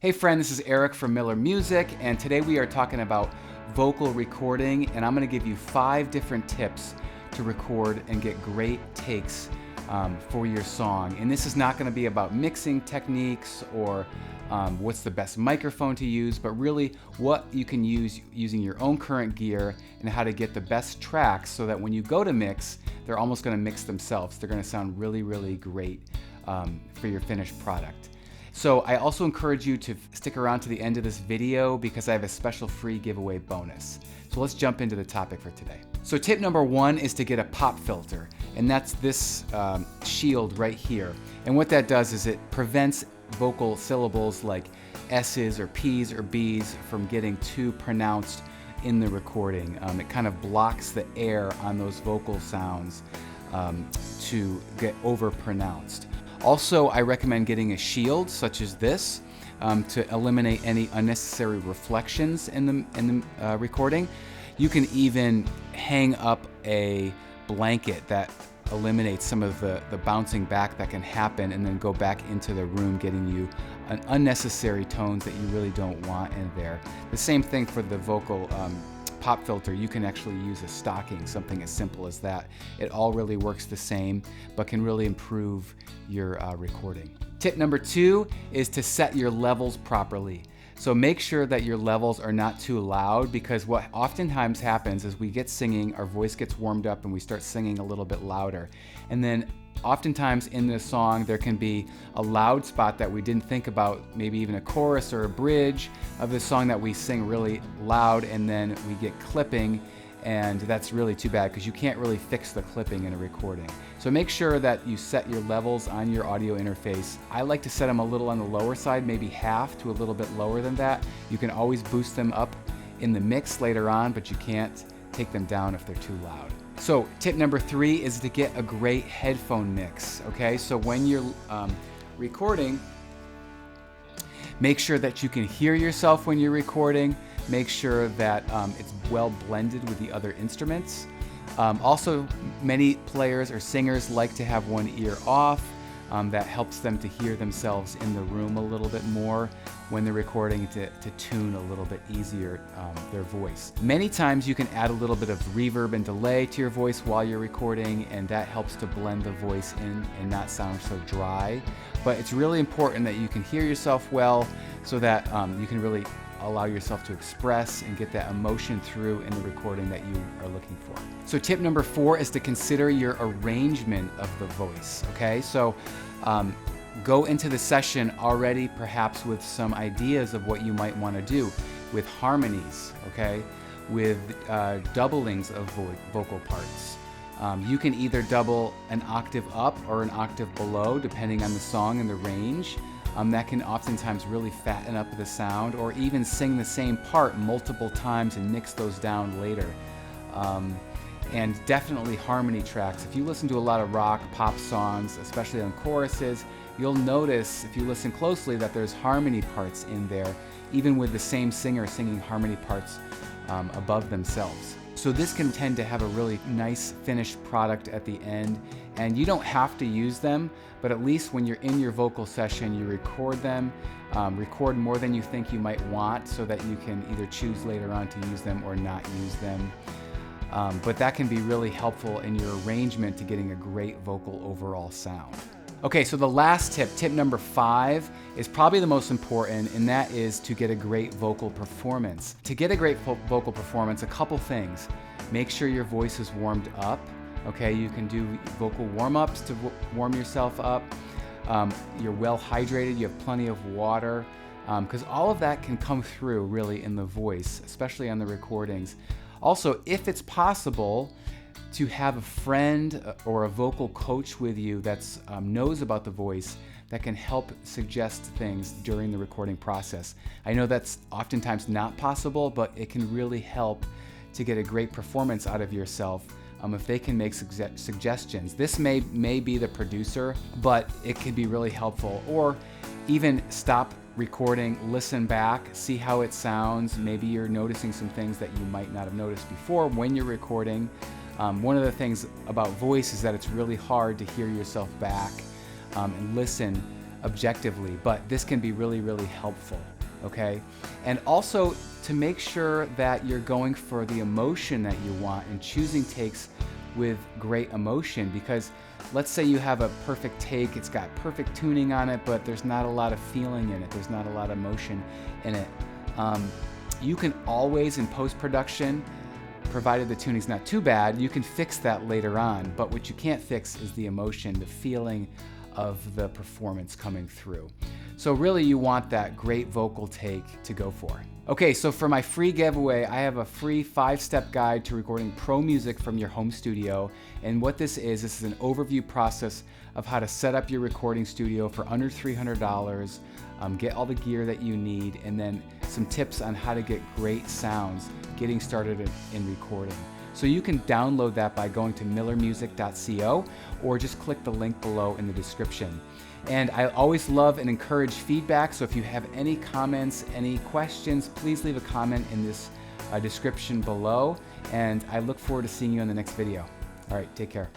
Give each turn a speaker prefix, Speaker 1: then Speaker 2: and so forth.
Speaker 1: Hey friend, this is Eric from Miller Music, and today we are talking about vocal recording, and I'm going to give you 5 different tips to record and get great takes for your song. And this is not going to be about mixing techniques or what's the best microphone to use, but really what you can use using your own current gear and how to get the best tracks so that when you go to mix, they're almost going to mix themselves. They're going to sound really, really great for your finished product. So I also encourage you to stick around to the end of this video because I have a special free giveaway bonus. So let's jump into the topic for today. So tip number 1 is to get a pop filter, and that's this shield right here. And what that does is it prevents vocal syllables like S's or P's or B's from getting too pronounced in the recording. It kind of blocks the air on those vocal sounds to get over pronounced. Also, I recommend getting a shield such as this to eliminate any unnecessary reflections in the recording. You can even hang up a blanket that eliminates some of the bouncing back that can happen and then go back into the room, getting you unnecessary tones that you really don't want in there. The same thing for the vocal pop filter. You can actually use a stocking, something as simple as that. It all really works the same, but can really improve your recording. Tip number 2 is to set your levels properly. So make sure that your levels are not too loud, because what oftentimes happens is we get singing, our voice gets warmed up and we start singing a little bit louder. And then oftentimes in the song there can be a loud spot that we didn't think about, maybe even a chorus or a bridge of the song that we sing really loud, and then we get clipping, and that's really too bad because you can't really fix the clipping in a recording. So make sure that you set your levels on your audio interface. I like to set them a little on the lower side, maybe half to a little bit lower than that. You can always boost them up in the mix later on, but you can't take them down if they're too loud. So tip number 3 is to get a great headphone mix, okay? So when you're recording, make sure that you can hear yourself when you're recording. Make sure that it's well blended with the other instruments. Also, many players or singers like to have one ear off. That helps them to hear themselves in the room a little bit more when they're recording, to tune a little bit easier their voice. Many times you can add a little bit of reverb and delay to your voice while you're recording, and that helps to blend the voice in and not sound so dry. But it's really important that you can hear yourself well so that you can really allow yourself to express and get that emotion through in the recording that you are looking for. So tip number 4 is to consider your arrangement of the voice, okay? So go into the session already perhaps with some ideas of what you might want to do with harmonies, okay? With doublings of vocal parts. You can either double an octave up or an octave below depending on the song and the range. That can oftentimes really fatten up the sound, or even sing the same part multiple times and mix those down later. And definitely harmony tracks. If you listen to a lot of rock, pop songs, especially on choruses, you'll notice, if you listen closely, that there's harmony parts in there, even with the same singer singing harmony parts above themselves. So this can tend to have a really nice finished product at the end, and you don't have to use them, but at least when you're in your vocal session, you record them, record more than you think you might want so that you can either choose later on to use them or not use them. But that can be really helpful in your arrangement to getting a great vocal overall sound. Okay, so the last tip, tip number 5, is probably the most important, and that is to get a great vocal performance. To get a great vocal performance, a couple things. Make sure your voice is warmed up. Okay, you can do vocal warm-ups to warm yourself up. You're well hydrated, you have plenty of water, because all of that can come through really in the voice, especially on the recordings. Also, if it's possible, to have a friend or a vocal coach with you that knows about the voice, that can help suggest things during the recording process. I know that's oftentimes not possible, but it can really help to get a great performance out of yourself if they can make suggestions. This may be the producer, but it can be really helpful. Or even stop recording, listen back, see how it sounds. Maybe you're noticing some things that you might not have noticed before when you're recording. One of the things about voice is that it's really hard to hear yourself back and listen objectively, but this can be really, really helpful, okay? And also to make sure that you're going for the emotion that you want and choosing takes with great emotion, because let's say you have a perfect take, it's got perfect tuning on it, but there's not a lot of feeling in it, there's not a lot of emotion in it. You can always, in post-production, provided the tuning's not too bad, you can fix that later on, but what you can't fix is the emotion, the feeling of the performance coming through. So really you want that great vocal take to go for. Okay, so for my free giveaway, I have a free 5-step guide to recording pro music from your home studio. And what this is an overview process of how to set up your recording studio for under $300, get all the gear that you need, and then some tips on how to get great sounds getting started in recording. So you can download that by going to millermusic.co or just click the link below in the description. And I always love and encourage feedback, so if you have any comments, any questions, please leave a comment in this description below, and I look forward to seeing you in the next video. All right, take care.